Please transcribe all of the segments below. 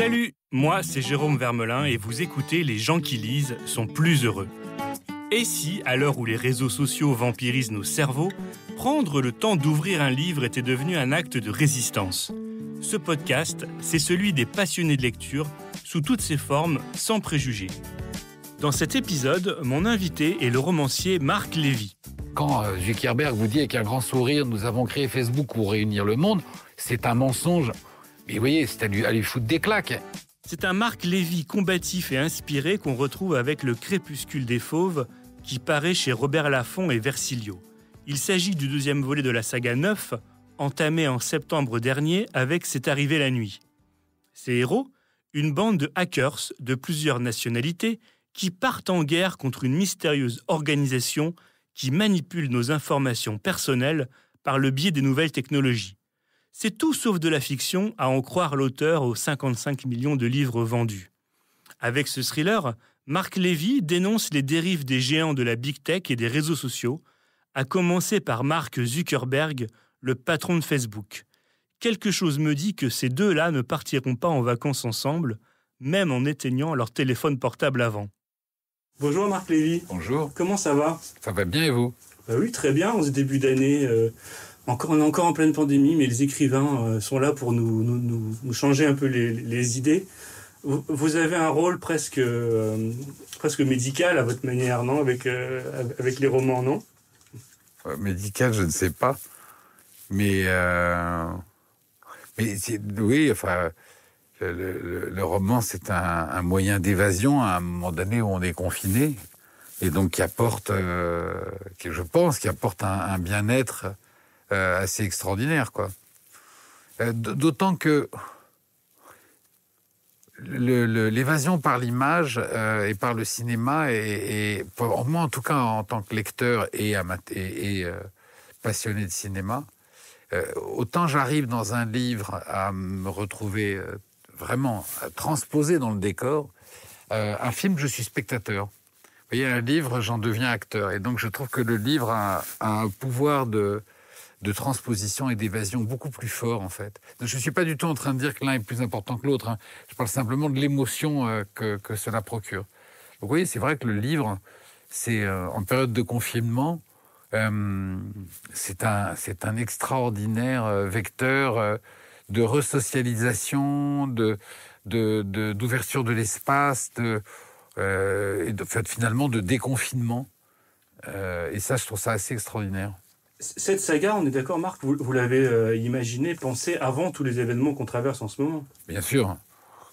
Salut, moi c'est Jérôme Vermelin et vous écoutez Les gens qui lisent sont plus heureux. Et si, à l'heure où les réseaux sociaux vampirisent nos cerveaux, prendre le temps d'ouvrir un livre était devenu un acte de résistance? Ce podcast, c'est celui des passionnés de lecture, sous toutes ses formes, sans préjugés. Dans cet épisode, mon invité est le romancier Marc Lévy. Quand Zuckerberg vous dit avec un grand sourire « Nous avons créé Facebook pour réunir le monde », c'est un mensonge. Mais vous voyez, c'est à lui foutre des claques. C'est un Marc Lévy combatif et inspiré qu'on retrouve avec Le Crépuscule des Fauves, qui paraît chez Robert Laffont et Versilio. Il s'agit du deuxième volet de la saga 9, entamé en septembre dernier avec C'est arrivé la nuit. Ses héros, une bande de hackers de plusieurs nationalités qui partent en guerre contre une mystérieuse organisation qui manipule nos informations personnelles par le biais des nouvelles technologies. C'est tout sauf de la fiction, à en croire l'auteur aux 55 millions de livres vendus. Avec ce thriller, Marc Lévy dénonce les dérives des géants de la big tech et des réseaux sociaux, à commencer par Mark Zuckerberg, le patron de Facebook. Quelque chose me dit que ces deux-là ne partiront pas en vacances ensemble, même en éteignant leur téléphone portable avant. Bonjour Marc Lévy. Bonjour. Comment ça va ? Ça va bien et vous ? Oui, très bien. En ce début d'année, on est encore en pleine pandémie, mais les écrivains sont là pour nous changer un peu les idées. Vous avez un rôle presque médical à votre manière, non ? Avec les romans, non ? Médical, je ne sais pas. Mais oui, enfin, le roman, c'est un moyen d'évasion à un moment donné où on est confiné. Et donc qui apporte, je pense, un bien-être assez extraordinaire, quoi. D'autant que l'évasion par l'image et par le cinéma, et pour moi en tout cas en tant que lecteur et passionné de cinéma, autant j'arrive dans un livre à me retrouver vraiment transposé dans le décor, un film je suis spectateur. Vous voyez, un livre, j'en deviens acteur. Et donc, je trouve que le livre a un pouvoir de transposition et d'évasion beaucoup plus fort, en fait. Donc, je ne suis pas du tout en train de dire que l'un est plus important que l'autre. Hein. Je parle simplement de l'émotion que cela procure. Donc, vous voyez, c'est vrai que le livre, c'est en période de confinement, c'est un extraordinaire vecteur de resocialisation, d'ouverture de l'espace, et finalement de déconfinement. Et ça, je trouve ça assez extraordinaire. Cette saga, on est d'accord, Marc, vous l'avez imaginée, pensée avant tous les événements qu'on traverse en ce moment ? Bien sûr.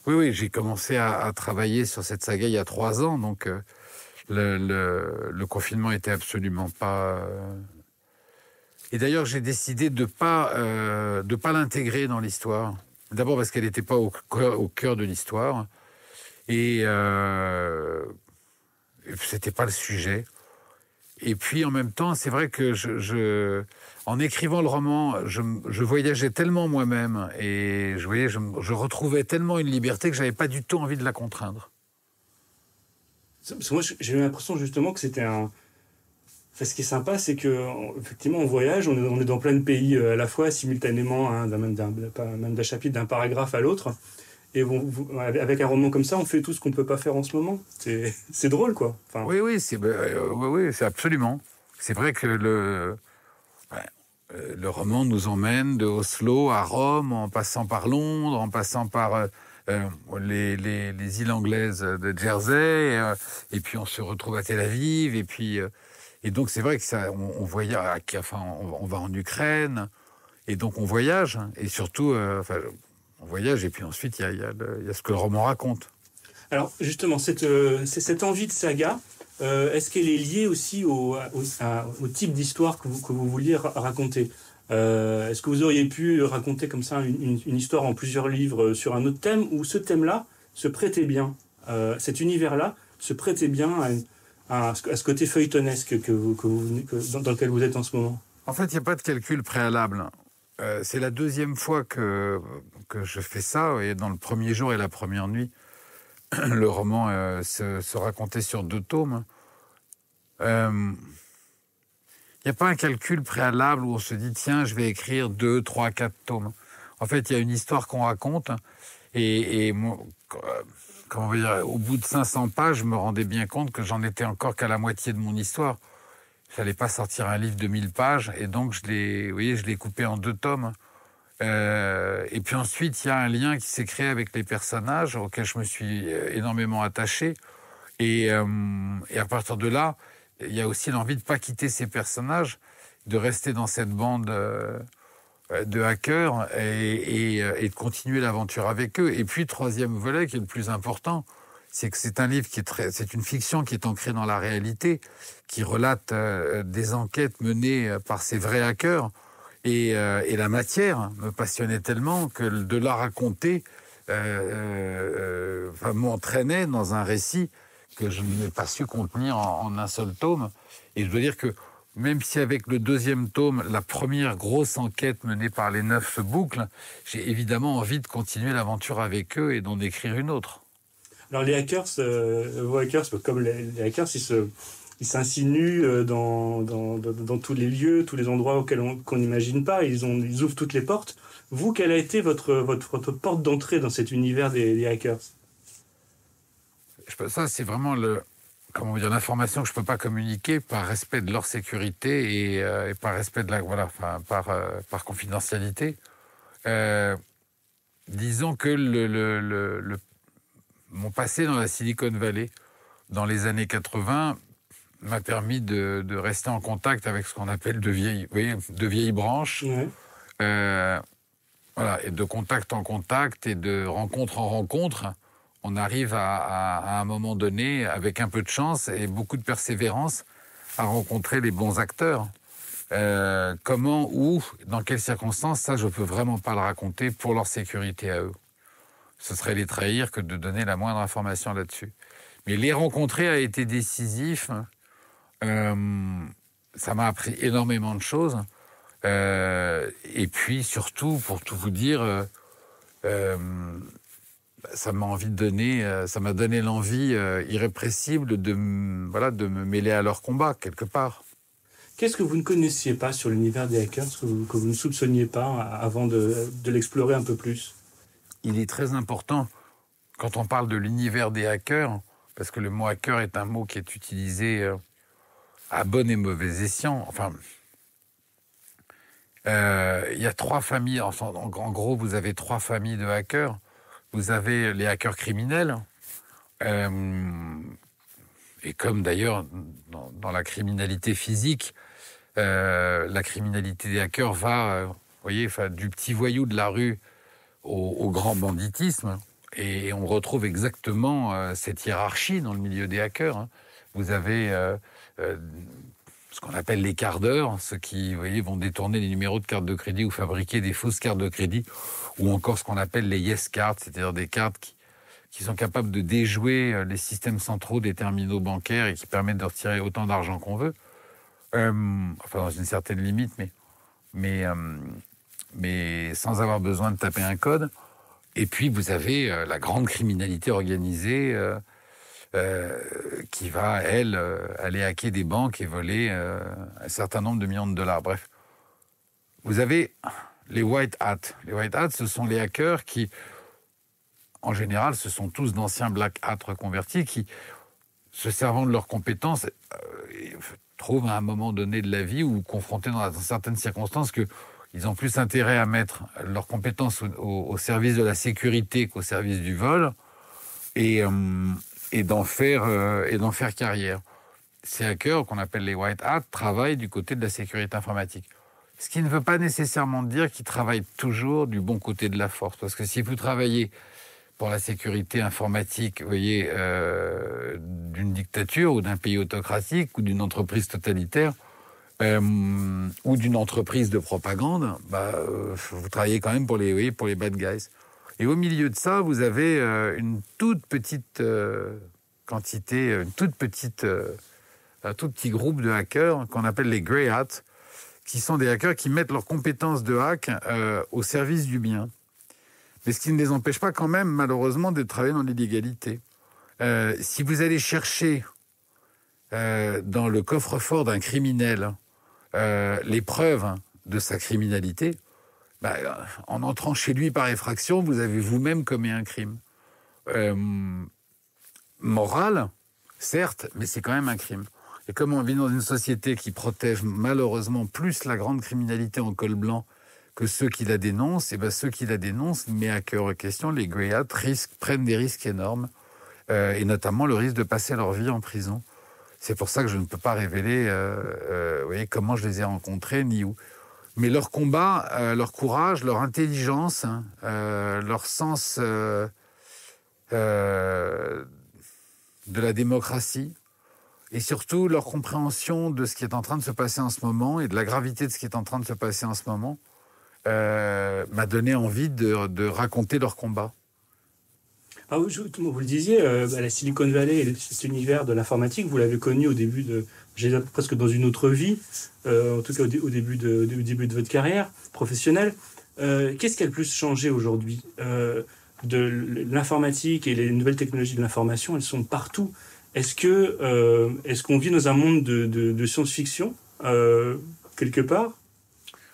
Oui, j'ai commencé à travailler sur cette saga il y a 3 ans, donc le confinement était absolument pas... Et d'ailleurs, j'ai décidé de pas l'intégrer dans l'histoire. D'abord parce qu'elle n'était pas au cœur de l'histoire. Et c'était pas le sujet. Et puis en même temps, c'est vrai que en écrivant le roman, je voyageais tellement moi-même et je retrouvais tellement une liberté que j'avais pas du tout envie de la contraindre. Parce que moi, j'ai eu l'impression justement que c'était un... Enfin, ce qui est sympa, c'est que effectivement, on voyage, on est dans plein de pays à la fois, simultanément, hein, même d'un chapitre, d'un paragraphe à l'autre. Et avec un roman comme ça, on fait tout ce qu'on ne peut pas faire en ce moment. C'est drôle, quoi. Enfin... Oui, c'est absolument. C'est vrai que le roman nous emmène de Oslo à Rome, en passant par Londres, en passant par les îles anglaises de Jersey, et puis on se retrouve à Tel Aviv, et donc c'est vrai que ça, on voyage, on va en Ukraine, et donc on voyage, et surtout... on voyage, et puis ensuite, il y a ce que le roman raconte. Alors, justement, cette envie de saga, est-ce qu'elle est liée aussi au type d'histoire que vous vouliez raconter ? Est-ce que vous auriez pu raconter comme ça une histoire en plusieurs livres sur un autre thème, où ce thème-là se prêtait bien, cet univers-là se prêtait bien à ce côté feuilletonesque dans lequel vous êtes en ce moment ? En fait, il n'y a pas de calcul préalable. C'est la deuxième fois que je fais ça, et dans le premier jour et la première nuit, le roman se racontait sur 2 tomes. Il n'y a pas un calcul préalable où on se dit « tiens, je vais écrire 2, 3, 4 tomes ». En fait, il y a une histoire qu'on raconte, Et moi, comment on va dire, au bout de 500 pages, je me rendais bien compte que j'en étais encore qu'à la moitié de mon histoire. Je n'allais pas sortir un livre de 1000 pages, et donc je l'ai coupé en 2 tomes. Et puis ensuite, il y a un lien qui s'est créé avec les personnages, auxquels je me suis énormément attaché. Et à partir de là, il y a aussi l'envie de ne pas quitter ces personnages, de rester dans cette bande de hackers et de continuer l'aventure avec eux. Et puis, troisième volet, qui est le plus important, c'est que c'est un livre c'est une fiction qui est ancrée dans la réalité, qui relate des enquêtes menées par ces vrais hackers. Et la matière me passionnait tellement que de la raconter m'entraînait dans un récit que je n'ai pas su contenir en un seul tome. Et je dois dire que même si avec le 2e tome, la première grosse enquête menée par les 9 se boucle, j'ai évidemment envie de continuer l'aventure avec eux et d'en écrire une autre. Alors les hackers, vos hackers, comme les hackers, ils s'insinuent dans tous les lieux, tous les endroits auxquels qu'on n'imagine pas. Ils ouvrent toutes les portes. Vous, quelle a été votre porte d'entrée dans cet univers des hackers? Ça, c'est vraiment l'information que je peux pas communiquer par respect de leur sécurité et par respect de par confidentialité. Disons que mon passé dans la Silicon Valley, dans les années 80, m'a permis de rester en contact avec ce qu'on appelle de vieilles branches. Ouais. Et de contact en contact et de rencontre en rencontre, on arrive à un moment donné, avec un peu de chance et beaucoup de persévérance, à rencontrer les bons acteurs. Comment, où, dans quelles circonstances, ça, je peux vraiment pas le raconter pour leur sécurité à eux. Ce serait les trahir que de donner la moindre information là-dessus. Mais les rencontrer a été décisif. Ça m'a appris énormément de choses. Et puis, surtout, pour tout vous dire, ça m'a donné l'envie irrépressible de me mêler à leur combat, quelque part. Qu'est-ce que vous ne connaissiez pas sur l'univers des hackers, que vous ne soupçonniez pas avant de l'explorer un peu plus? Il est très important, quand on parle de l'univers des hackers, parce que le mot hacker est un mot qui est utilisé à bon et mauvais escient. Enfin, il y a 3 familles. En gros, vous avez 3 familles de hackers. Vous avez les hackers criminels, et comme d'ailleurs dans la criminalité physique, la criminalité des hackers va, du petit voyou de la rue au grand banditisme, et on retrouve exactement cette hiérarchie dans le milieu des hackers. Vous avez ce qu'on appelle les cardeurs, ceux qui vont détourner les numéros de carte de crédit ou fabriquer des fausses cartes de crédit, ou encore ce qu'on appelle les yes cards, c'est-à-dire des cartes qui sont capables de déjouer les systèmes centraux des terminaux bancaires et qui permettent de retirer autant d'argent qu'on veut, dans une certaine limite, mais sans avoir besoin de taper un code. Et puis vous avez la grande criminalité organisée qui va, elle, aller hacker des banques et voler un certain nombre de millions de dollars. Bref, vous avez les white hats. Les white hats, ce sont les hackers qui, en général, ce sont tous d'anciens black hats reconvertis qui, se servant de leurs compétences, trouvent à un moment donné de la vie ou confrontés dans certaines circonstances qu'ils ont plus intérêt à mettre leurs compétences au service de la sécurité qu'au service du vol et d'en faire carrière. Ces hackers, qu'on appelle les white hats, travaillent du côté de la sécurité informatique. Ce qui ne veut pas nécessairement dire qu'ils travaillent toujours du bon côté de la force. Parce que si vous travaillez pour la sécurité informatique, d'une dictature ou d'un pays autocratique ou d'une entreprise totalitaire ou d'une entreprise de propagande, vous travaillez quand même pour les bad guys. Et au milieu de ça, vous avez une toute petite quantité, un tout petit groupe de hackers qu'on appelle les grey hats, qui sont des hackers qui mettent leurs compétences de hack au service du bien. Mais ce qui ne les empêche pas quand même, malheureusement, de travailler dans l'illégalité. Si vous allez chercher dans le coffre-fort d'un criminel les preuves de sa criminalité, En entrant chez lui par effraction, vous avez vous-même commis un crime. Moral, certes, mais c'est quand même un crime. Et comme on vit dans une société qui protège malheureusement plus la grande criminalité en col blanc que ceux qui la dénoncent, et ceux qui la dénoncent, mais à cœur en question, les grey hats prennent des risques énormes, et notamment le risque de passer leur vie en prison. C'est pour ça que je ne peux pas révéler vous voyez, comment je les ai rencontrés, ni où. Mais leur combat, leur courage, leur intelligence, leur sens de la démocratie, et surtout leur compréhension de ce qui est en train de se passer en ce moment et de la gravité de ce qui est en train de se passer en ce moment, m'a donné envie de raconter leur combat. Ah oui, vous le disiez, la Silicon Valley, cet univers de l'informatique, vous l'avez connu au début presque dans une autre vie, en tout cas au début de votre carrière professionnelle. Qu'est-ce qui a le plus changé aujourd'hui de l'informatique et les nouvelles technologies de l'information, elles sont partout. Est-ce qu'on vit dans un monde de science-fiction, quelque part ?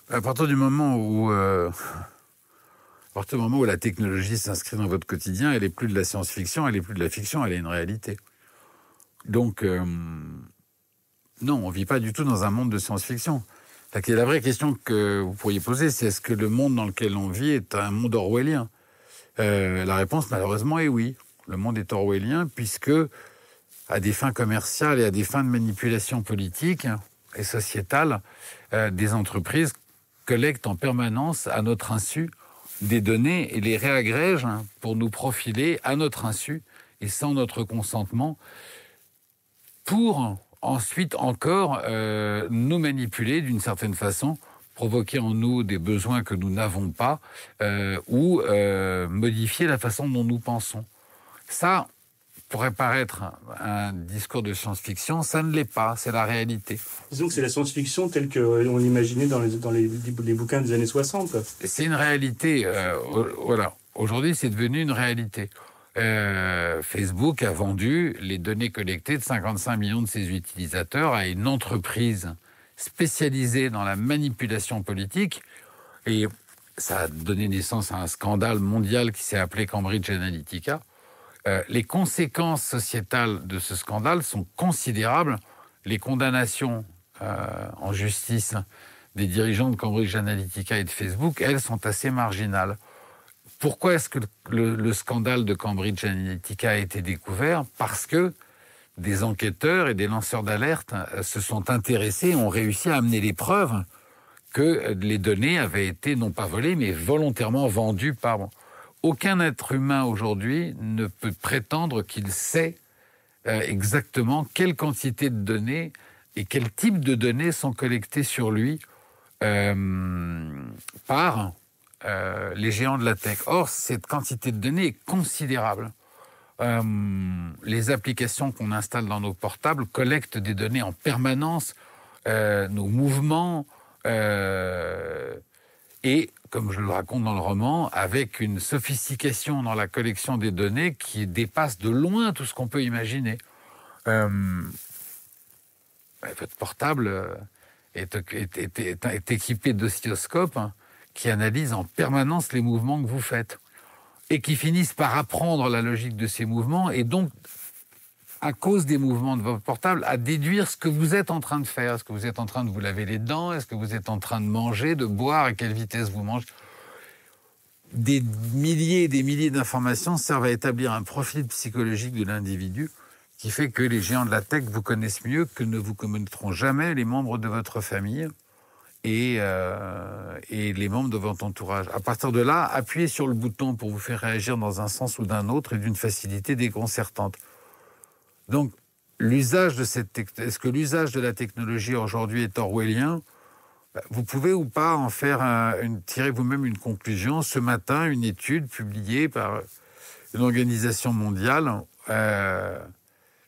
À partir du moment où la technologie s'inscrit dans votre quotidien, elle n'est plus de la science-fiction, elle n'est plus de la fiction, elle est une réalité. Donc, non, on ne vit pas du tout dans un monde de science-fiction. La vraie question que vous pourriez poser, c'est est-ce que le monde dans lequel on vit est un monde orwellien ? La réponse, malheureusement, est oui. Le monde est orwellien, puisque, à des fins commerciales et à des fins de manipulation politique et sociétale, des entreprises collectent en permanence, à notre insu, des données et les réagrègent pour nous profiler à notre insu et sans notre consentement, pour ensuite encore nous manipuler d'une certaine façon, provoquer en nous des besoins que nous n'avons pas, ou modifier la façon dont nous pensons. Ça pourrait paraître un discours de science-fiction, ça ne l'est pas, c'est la réalité. Disons que c'est la science-fiction telle qu'on l'imaginait dans les bouquins des années 60. C'est une réalité, voilà. Aujourd'hui, c'est devenu une réalité. Facebook a vendu les données collectées de 55 millions de ses utilisateurs à une entreprise spécialisée dans la manipulation politique, et ça a donné naissance à un scandale mondial qui s'est appelé Cambridge Analytica. Les conséquences sociétales de ce scandale sont considérables. Les condamnations en justice des dirigeants de Cambridge Analytica et de Facebook, elles, sont assez marginales. Pourquoi est-ce que le scandale de Cambridge Analytica a été découvert ? Parce que des enquêteurs et des lanceurs d'alerte se sont intéressés, ont réussi à amener les preuves que les données avaient été non pas volées, mais volontairement vendues par... Aucun être humain aujourd'hui ne peut prétendre qu'il sait exactement quelle quantité de données et quel type de données sont collectées sur lui par les géants de la tech. Or, cette quantité de données est considérable. Les applications qu'on installe dans nos portables collectent des données en permanence, nos mouvements, et, comme je le raconte dans le roman, avec une sophistication dans la collection des données qui dépasse de loin tout ce qu'on peut imaginer. Votre portable est équipé d'oscilloscopes qui analysent en permanence les mouvements que vous faites et qui finissent par apprendre la logique de ces mouvements et donc, à cause des mouvements de votre portable, à déduire ce que vous êtes en train de faire. Est-ce que vous êtes en train de vous laver les dents ? Est-ce que vous êtes en train de manger, de boire ? À quelle vitesse vous mangez ? Des milliers et des milliers d'informations servent à établir un profil psychologique de l'individu qui fait que les géants de la tech vous connaissent mieux que ne vous connaîtront jamais les membres de votre famille et les membres de votre entourage. À partir de là, appuyez sur le bouton pour vous faire réagir dans un sens ou d'un autre et d'une facilité déconcertante. Donc, est-ce que l'usage de la technologie aujourd'hui est orwellien ? Vous pouvez ou pas en faire tirer vous-même une conclusion. Ce matin, une étude publiée par une organisation mondiale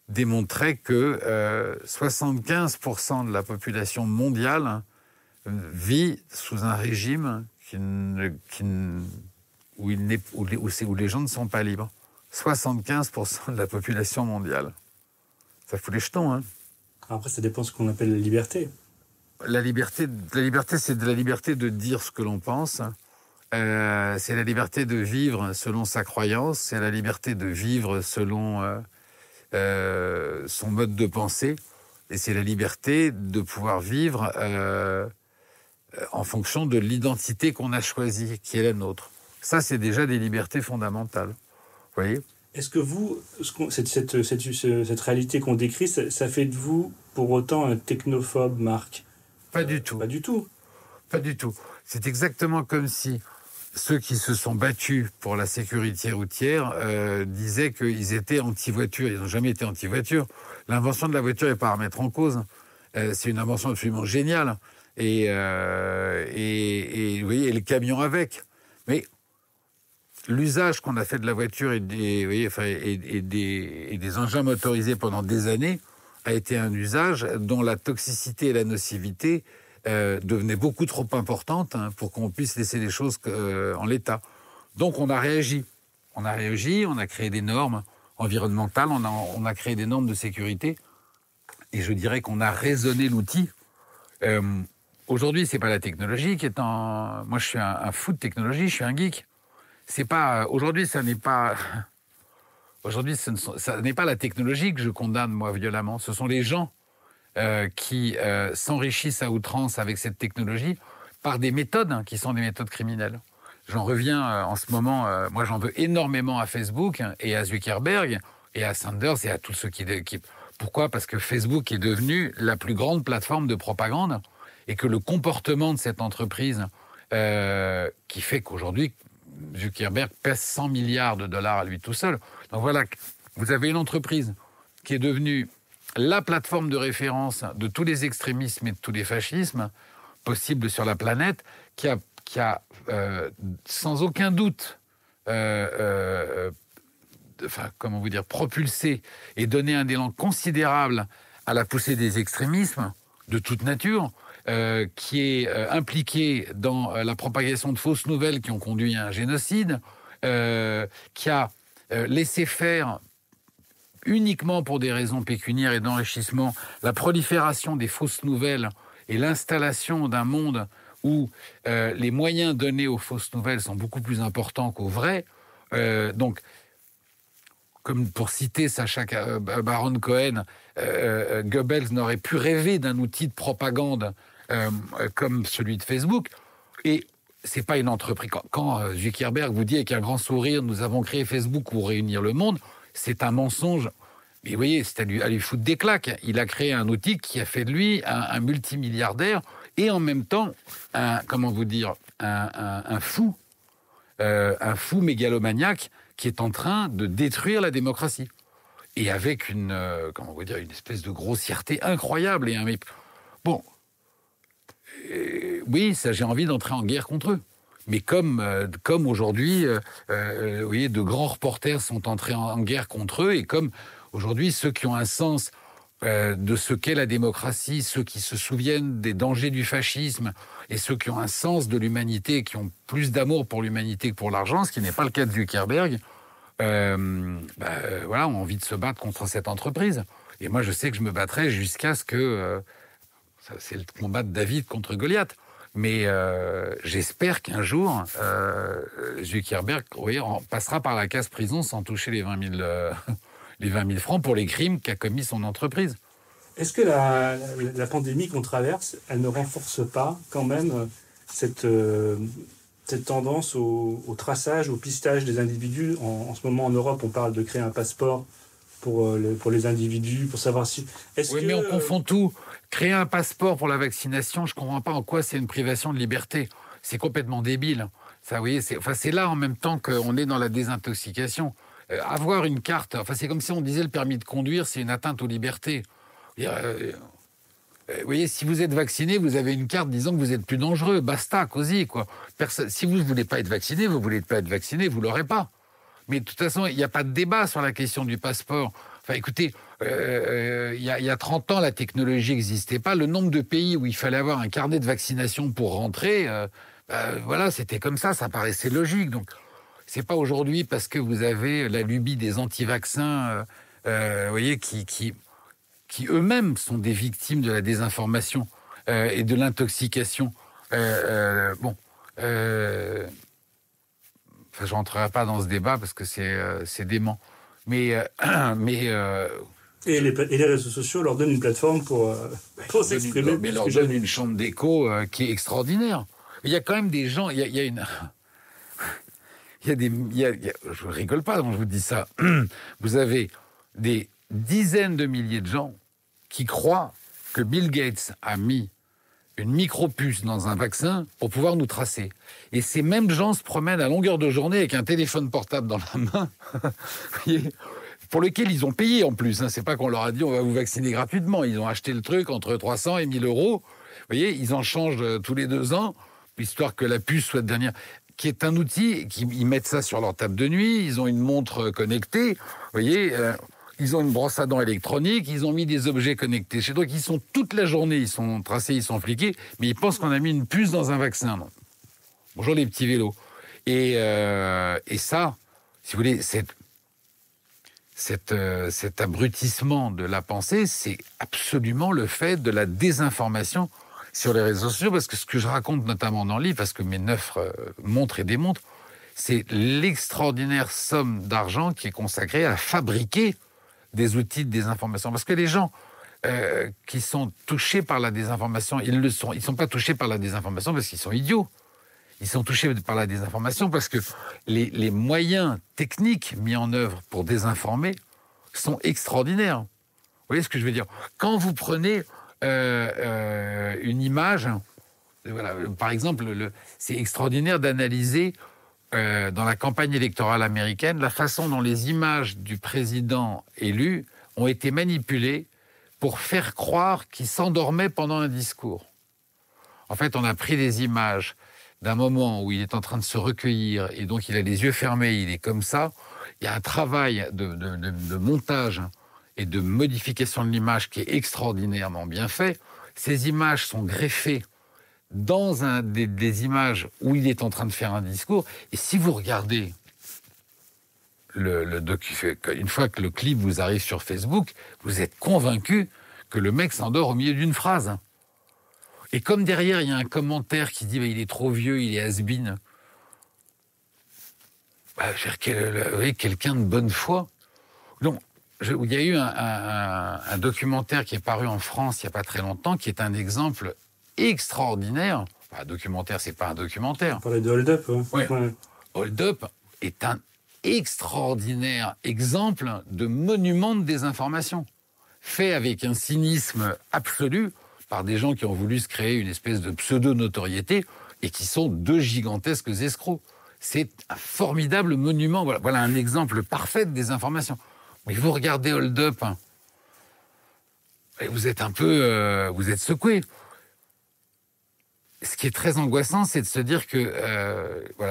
démontrait que 75% de la population mondiale vit sous un régime où les gens ne sont pas libres. 75% de la population mondiale. Ça fout les jetons, hein. Après, ça dépend de ce qu'on appelle la liberté. La liberté, c'est de la liberté de dire ce que l'on pense, c'est la liberté de vivre selon sa croyance, c'est la liberté de vivre selon son mode de pensée, et c'est la liberté de pouvoir vivre en fonction de l'identité qu'on a choisie, qui est la nôtre. Ça, c'est déjà des libertés fondamentales. Vous voyez ? Est-ce que vous, cette réalité qu'on décrit, ça fait de vous pour autant un technophobe, Marc ? Pas du tout. Pas du tout. Pas du tout. C'est exactement comme si ceux qui se sont battus pour la sécurité routière disaient qu'ils étaient anti-voiture. Ils n'ont jamais été anti-voiture. L'invention de la voiture n'est pas à remettre en cause. C'est une invention absolument géniale. Et vous voyez, et le camion avec. Mais l'usage qu'on a fait de la voiture et des engins motorisés pendant des années a été un usage dont la toxicité et la nocivité devenaient beaucoup trop importantes pour qu'on puisse laisser les choses en l'état. Donc on a réagi. On a créé des normes environnementales, on a créé des normes de sécurité, et je dirais qu'on a raisonné l'outil. Aujourd'hui, c'est pas la technologie qui est en... Moi, je suis un fou de technologie, je suis un geek. C'est pas... Aujourd'hui, ça n'est pas... Aujourd'hui, ça n'est pas la technologie que je condamne, moi, violemment. Ce sont les gens qui s'enrichissent à outrance avec cette technologie par des méthodes qui sont des méthodes criminelles. J'en reviens en ce moment... moi, j'en veux énormément à Facebook et à Zuckerberg et à Sanders et à tous ceux qui... Pourquoi ? Parce que Facebook est devenu la plus grande plateforme de propagande et que le comportement de cette entreprise qui fait qu'aujourd'hui, Zuckerberg pèse 100 milliards de dollars à lui tout seul. Donc voilà, vous avez une entreprise qui est devenue la plateforme de référence de tous les extrémismes et de tous les fascismes possibles sur la planète, qui a sans aucun doute propulsé et donné un élan considérable à la poussée des extrémismes de toute nature, qui est impliqué dans la propagation de fausses nouvelles qui ont conduit à un génocide, qui a laissé faire uniquement pour des raisons pécuniaires et d'enrichissement la prolifération des fausses nouvelles et l'installation d'un monde où les moyens donnés aux fausses nouvelles sont beaucoup plus importants qu'aux vraies. Donc, comme pour citer Sacha Baron Cohen, Goebbels n'aurait pu rêver d'un outil de propagande comme celui de Facebook. Et c'est pas une entreprise. Quand Zuckerberg vous dit avec un grand sourire, nous avons créé Facebook pour réunir le monde, c'est un mensonge. Mais vous voyez, c'est à lui foutre des claques. Il a créé un outil qui a fait de lui un multimilliardaire et en même temps un fou mégalomaniaque qui est en train de détruire la démocratie. Et avec une espèce de grossièreté incroyable. Bon, oui, ça, j'ai envie d'entrer en guerre contre eux. Mais comme aujourd'hui, vous voyez, de grands reporters sont entrés en guerre contre eux, et comme aujourd'hui, ceux qui ont un sens de ce qu'est la démocratie, ceux qui se souviennent des dangers du fascisme, et ceux qui ont un sens de l'humanité, qui ont plus d'amour pour l'humanité que pour l'argent, ce qui n'est pas le cas de Zuckerberg, ont envie de se battre contre cette entreprise. Et moi, je sais que je me battrai jusqu'à ce que... c'est le combat de David contre Goliath. Mais j'espère qu'un jour, Zuckerberg passera par la case prison sans toucher les 20 000 francs pour les crimes qu'a commis son entreprise. Est-ce que la pandémie qu'on traverse, elle ne renforce pas quand même cette tendance au traçage, au pistage des individus? En ce moment, en Europe, on parle de créer un passeport pour les individus, pour savoir si... Mais on confond tout. Créer un passeport pour la vaccination, je ne comprends pas en quoi c'est une privation de liberté. C'est complètement débile. Ça, vous voyez, c'est là en même temps qu'on est dans la désintoxication. Avoir une carte, c'est comme si on disait le permis de conduire, c'est une atteinte aux libertés. Vous voyez, si vous êtes vacciné, vous avez une carte disant que vous êtes plus dangereux. Basta, cosy, quoi. Si vous ne voulez pas être vacciné, vous ne voulez pas être vacciné, vous ne l'aurez pas. Mais de toute façon, il n'y a pas de débat sur la question du passeport. Écoutez, il y a 30 ans, la technologie n'existait pas. Le nombre de pays où il fallait avoir un carnet de vaccination pour rentrer, c'était comme ça paraissait logique. Donc, c'est pas aujourd'hui parce que vous avez la lubie des anti-vaccins, vous voyez, qui eux-mêmes sont des victimes de la désinformation et de l'intoxication. Enfin, je rentrerai pas dans ce débat parce que c'est dément. Mais Et les réseaux sociaux leur donnent une plateforme pour s'exprimer. Mais leur donnent une chambre d'écho qui est extraordinaire. Il y a quand même des gens, il y a une... je rigole pas quand je vous dis ça. Vous avez des dizaines de milliers de gens qui croient que Bill Gates a mis une micro-puce dans un vaccin pour pouvoir nous tracer. Et ces mêmes gens se promènent à longueur de journée avec un téléphone portable dans la main, pour lequel ils ont payé en plus. C'est pas qu'on leur a dit on va vous vacciner gratuitement. Ils ont acheté le truc entre 300 et 1000 euros. Vous voyez, ils en changent tous les 2 ans, histoire que la puce soit de dernière... qui est un outil, ils mettent ça sur leur table de nuit, ils ont une montre connectée, vous voyez, ils ont une brosse à dents électronique, ils ont mis des objets connectés chez eux, donc ils sont toute la journée, ils sont tracés, ils sont fliqués, mais ils pensent qu'on a mis une puce dans un vaccin. Non. Bonjour les petits vélos. Et ça, si vous voulez, cet abrutissement de la pensée, c'est absolument le fait de la désinformation sur les réseaux sociaux, parce que ce que je raconte notamment dans le livre, parce que mes 9 montrent et démontrent, c'est l'extraordinaire somme d'argent qui est consacrée à fabriquer des outils de désinformation. Parce que les gens qui sont touchés par la désinformation, ils sont pas touchés par la désinformation parce qu'ils sont idiots. Ils sont touchés par la désinformation parce que les moyens techniques mis en œuvre pour désinformer sont extraordinaires. Vous voyez ce que je veux dire ? Quand vous prenez une image, voilà, par exemple, c'est extraordinaire d'analyser dans la campagne électorale américaine la façon dont les images du président élu ont été manipulées pour faire croire qu'il s'endormait pendant un discours. En fait, on a pris des images d'un moment où il est en train de se recueillir et donc il a les yeux fermés, il est comme ça. Il y a un travail de montage et de modification de l'image qui est extraordinairement bien fait. Ces images sont greffées dans des images où il est en train de faire un discours. Et si vous regardez une fois que le clip vous arrive sur Facebook, vous êtes convaincu que le mec s'endort au milieu d'une phrase. Et comme derrière, il y a un commentaire qui dit il est trop vieux, il est has-been. Quelqu'un de bonne foi. Donc, il y a eu un documentaire qui est paru en France il n'y a pas très longtemps, qui est un exemple extraordinaire. Un documentaire, c'est pas un documentaire. On parlait de Hold Up. Ouais. Hold Up est un extraordinaire exemple de monument de désinformation, fait avec un cynisme absolu par des gens qui ont voulu se créer une espèce de pseudo-notoriété et qui sont 2 gigantesques escrocs. C'est un formidable monument. Voilà un exemple parfait de désinformation. Mais vous regardez Hold Up, et vous êtes un peu... vous êtes secoué. Ce qui est très angoissant, c'est de se dire que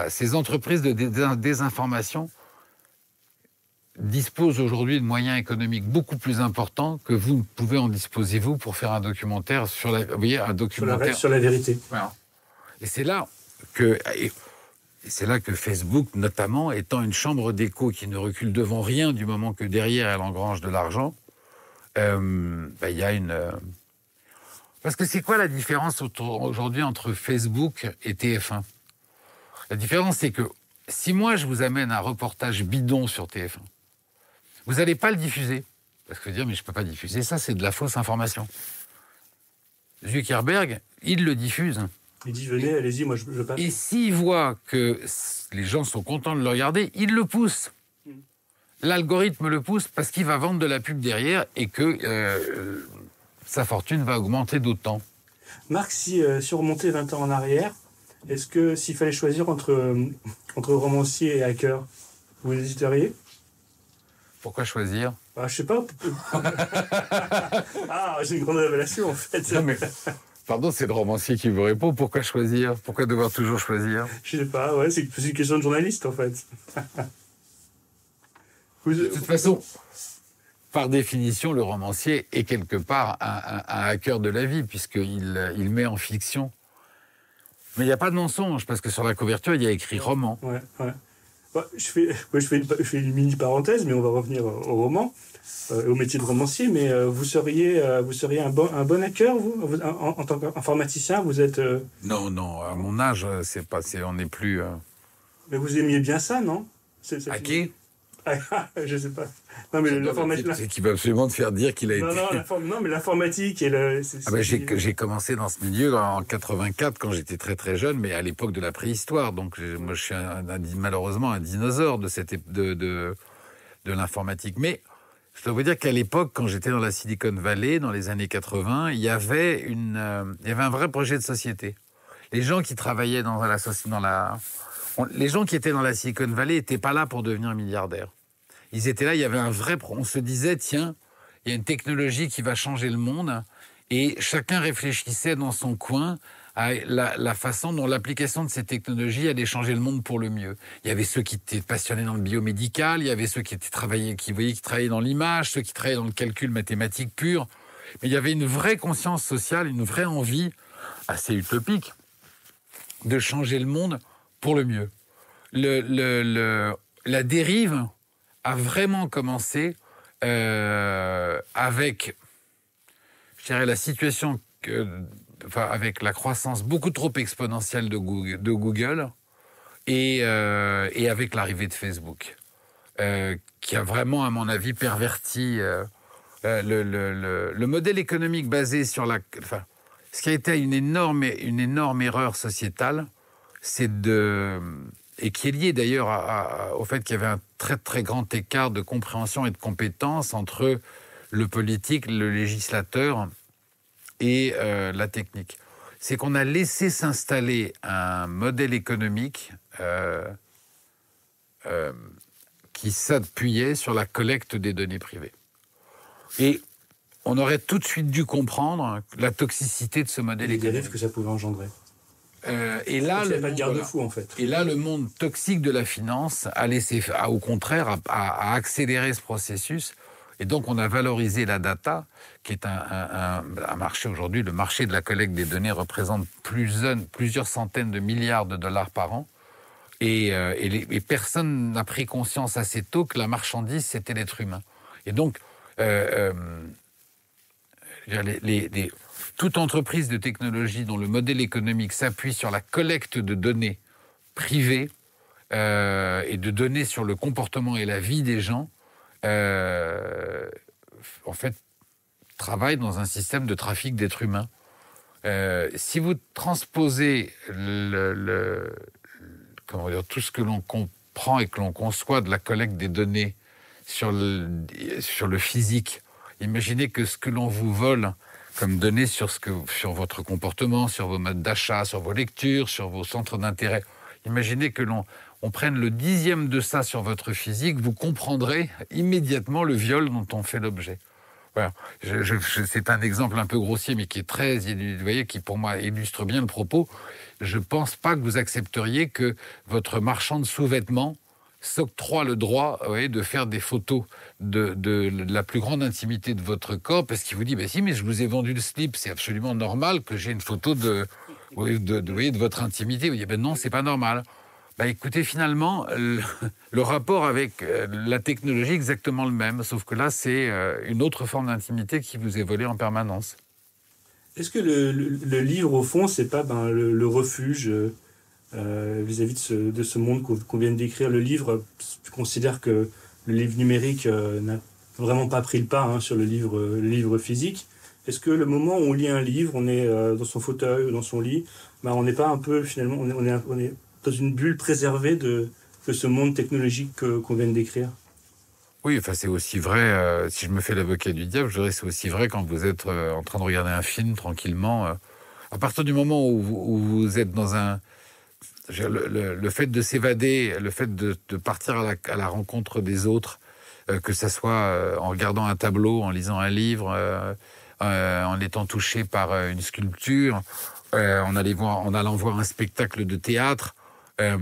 ces entreprises de désinformation disposent aujourd'hui de moyens économiques beaucoup plus importants que vous ne pouvez en disposer, vous, pour faire un documentaire sur la vérité. Voilà. Et c'est là que Facebook, notamment, étant une chambre d'écho qui ne recule devant rien du moment que derrière elle engrange de l'argent, il y a une... Parce que c'est quoi la différence aujourd'hui entre Facebook et TF1 ? La différence, c'est que si moi je vous amène un reportage bidon sur TF1, vous n'allez pas le diffuser. Parce que vous dire, mais je ne peux pas diffuser ça, c'est de la fausse information. Zuckerberg, il le diffuse. Il dit, venez, allez-y, moi je passe. Et s'il voit que les gens sont contents de le regarder, il le pousse. L'algorithme le pousse parce qu'il va vendre de la pub derrière et que sa fortune va augmenter d'autant. Marc, si on remontait 20 ans en arrière, est-ce que s'il fallait choisir entre romancier et hacker, vous hésiteriez ? Pourquoi choisir ? Je sais pas. J'ai une grande révélation en fait. Non, mais... Pardon, c'est le romancier qui vous répond. Pourquoi choisir ? Pourquoi devoir toujours choisir ? Je sais pas, c'est une question de journaliste, en fait. De toute façon, par définition, le romancier est quelque part un hacker de la vie, puisqu'il met en fiction. Mais il n'y a pas de mensonge, parce que sur la couverture, il y a écrit roman. Ouais. Je fais une mini-parenthèse, mais on va revenir au roman. Au métier de romancier, mais vous seriez un bon hacker, vous en tant qu'informaticien, vous êtes... Non, à mon âge, on n'est plus... Mais vous aimiez bien ça, non? À qui? Je sais pas. Non, mais l'informatique. C'est qui va absolument te faire dire qu'il a été. Non, mais l'informatique et j'ai commencé dans ce milieu en 84 quand j'étais très très jeune, mais à l'époque de la préhistoire. Donc moi, je suis malheureusement un dinosaure de l'informatique. Mais je dois vous dire qu'à l'époque, quand j'étais dans la Silicon Valley, dans les années 80, il y avait un vrai projet de société. Les gens qui travaillaient les gens qui étaient dans la Silicon Valley n'étaient pas là pour devenir milliardaires. Ils étaient là, il y avait un vrai... On se disait, tiens, il y a une technologie qui va changer le monde, et chacun réfléchissait dans son coin à la façon dont l'application de ces technologies allait changer le monde pour le mieux. Il y avait ceux qui étaient passionnés dans le biomédical, il y avait ceux qui travaillaient dans l'image, ceux qui travaillaient dans le calcul mathématique pur. Mais il y avait une vraie conscience sociale, une vraie envie, assez utopique, de changer le monde pour le mieux. La dérive a vraiment commencé avec, je dirais, la situation, avec la croissance beaucoup trop exponentielle de Google et avec l'arrivée de Facebook, qui a vraiment, à mon avis, perverti le modèle économique basé sur ce qui a été une énorme erreur sociétale, et qui est lié d'ailleurs au fait qu'il y avait un très très grand écart de compréhension et de compétence entre le politique, le législateur et la technique. C'est qu'on a laissé s'installer un modèle économique qui s'appuyait sur la collecte des données privées. Et on aurait tout de suite dû comprendre la toxicité de ce modèle économique. Les dérives que ça pouvait engendrer. Et là, en fait. Et là, le monde toxique de la finance a au contraire accéléré ce processus. Et donc, on a valorisé la data, qui est un marché aujourd'hui. Le marché de la collecte des données représente plusieurs centaines de milliards de dollars par an. Et personne n'a pris conscience assez tôt que la marchandise, c'était l'être humain. Et donc, toute entreprise de technologie dont le modèle économique s'appuie sur la collecte de données privées et de données sur le comportement et la vie des gens, en fait, travaille dans un système de trafic d'êtres humains. Si vous transposez tout ce que l'on comprend et que l'on conçoit de la collecte des données sur le physique, imaginez que ce que l'on vous vole comme données sur votre comportement, sur vos modes d'achat, sur vos lectures, sur vos centres d'intérêt. Imaginez que on prenne le 10e de ça sur votre physique, vous comprendrez immédiatement le viol dont on fait l'objet. Voilà. C'est un exemple un peu grossier, mais qui est vous voyez, qui pour moi illustre bien le propos. Je ne pense pas que vous accepteriez que votre marchand de sous-vêtements s'octroie le droit de faire des photos de la plus grande intimité de votre corps, parce qu'il vous dit, si, mais je vous ai vendu le slip, c'est absolument normal que j'ai une photo de votre intimité. Vous dites, non, c'est pas normal. Écoutez, finalement, le rapport avec la technologie est exactement le même, sauf que là, c'est une autre forme d'intimité qui vous est volée en permanence. Est-ce que le livre, au fond, c'est pas le refuge vis-à-vis de ce monde qu'on vient de décrire? Le livre, je considère que le livre numérique n'a vraiment pas pris le pas sur le livre physique. Est-ce que le moment où on lit un livre, on est dans son fauteuil ou dans son lit, on n'est pas un peu, finalement, on est dans une bulle préservée de ce monde technologique qu'on vient de décrire? Oui, c'est aussi vrai, si je me fais l'avocat du diable, je dirais que c'est aussi vrai quand vous êtes en train de regarder un film tranquillement. À partir du moment où vous êtes dans un... Le fait de s'évader, le fait de partir à la rencontre des autres, que ça soit en regardant un tableau, en lisant un livre, en étant touché par une sculpture, en allant voir un spectacle de théâtre, je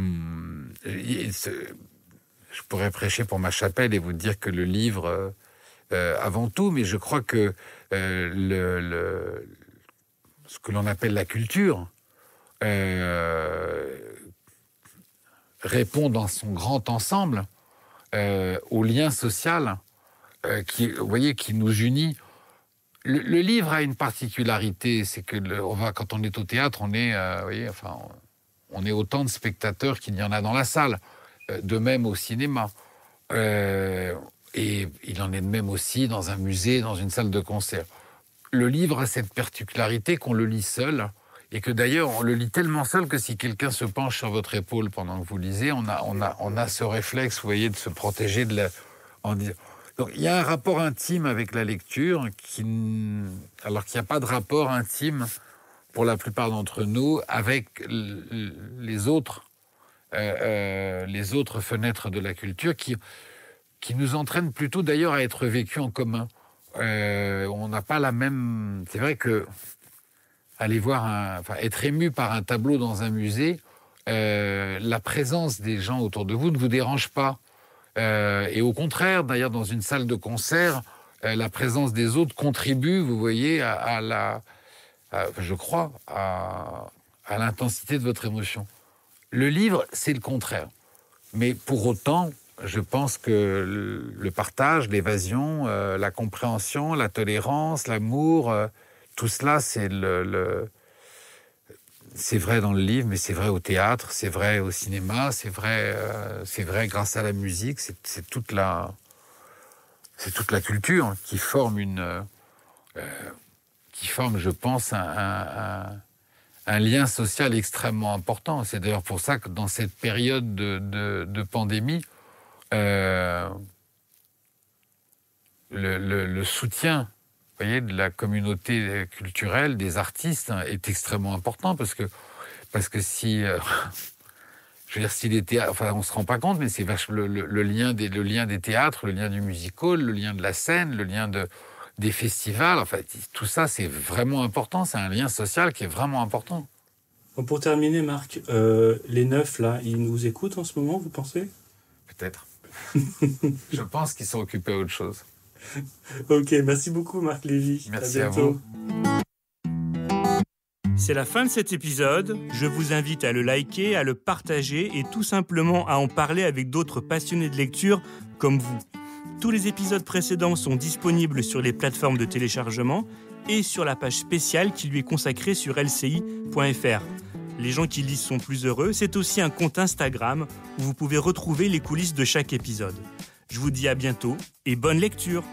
pourrais prêcher pour ma chapelle et vous dire que le livre, avant tout, mais je crois que ce que l'on appelle la culture répond dans son grand ensemble au lien social qui nous unit. Le livre a une particularité, c'est que quand on est au théâtre, on est, on est autant de spectateurs qu'il y en a dans la salle. De même au cinéma. Et il en est de même aussi dans un musée, dans une salle de concert. Le livre a cette particularité qu'on le lit seul, et que d'ailleurs, on le lit tellement seul que si quelqu'un se penche sur votre épaule pendant que vous lisez, on a ce réflexe, vous voyez, de se protéger de la... Donc, il y a un rapport intime avec la lecture, alors qu'il n'y a pas de rapport intime, pour la plupart d'entre nous, avec les autres fenêtres de la culture qui nous entraînent plutôt d'ailleurs à être vécues en commun. On n'a pas la même... C'est vrai que aller voir être ému par un tableau dans un musée, la présence des gens autour de vous ne vous dérange pas. Et au contraire, d'ailleurs, dans une salle de concert, la présence des autres contribue, vous voyez, je crois, à l'intensité de votre émotion. Le livre, c'est le contraire. Mais pour autant, je pense que le partage, l'évasion, la compréhension, la tolérance, l'amour, tout cela, c'est vrai dans le livre, mais c'est vrai au théâtre, c'est vrai au cinéma, c'est vrai grâce à la musique. C'est toute la culture qui forme je pense, un lien social extrêmement important. C'est d'ailleurs pour ça que dans cette période de pandémie, le soutien, vous voyez, de la communauté culturelle, des artistes, est extrêmement important parce que si, je veux dire, si les théâtres, enfin, on se rend pas compte, mais c'est le lien des théâtres, le lien du music-hall, le lien de la scène, le lien des festivals, en fait, tout ça, c'est vraiment important. C'est un lien social qui est vraiment important. Bon, pour terminer, Marc, les 9, là, ils nous écoutent en ce moment, vous pensez ? Peut-être. Je pense qu'ils sont occupés à autre chose. Ok, merci beaucoup, Marc Lévy. Merci à vous. C'est la fin de cet épisode. Je vous invite à le liker, à le partager et tout simplement à en parler avec d'autres passionnés de lecture comme vous. Tous les épisodes précédents sont disponibles sur les plateformes de téléchargement et sur la page spéciale qui lui est consacrée sur lci.fr. Les gens qui lisent sont plus heureux. C'est aussi un compte Instagram où vous pouvez retrouver les coulisses de chaque épisode. Je vous dis à bientôt et bonne lecture.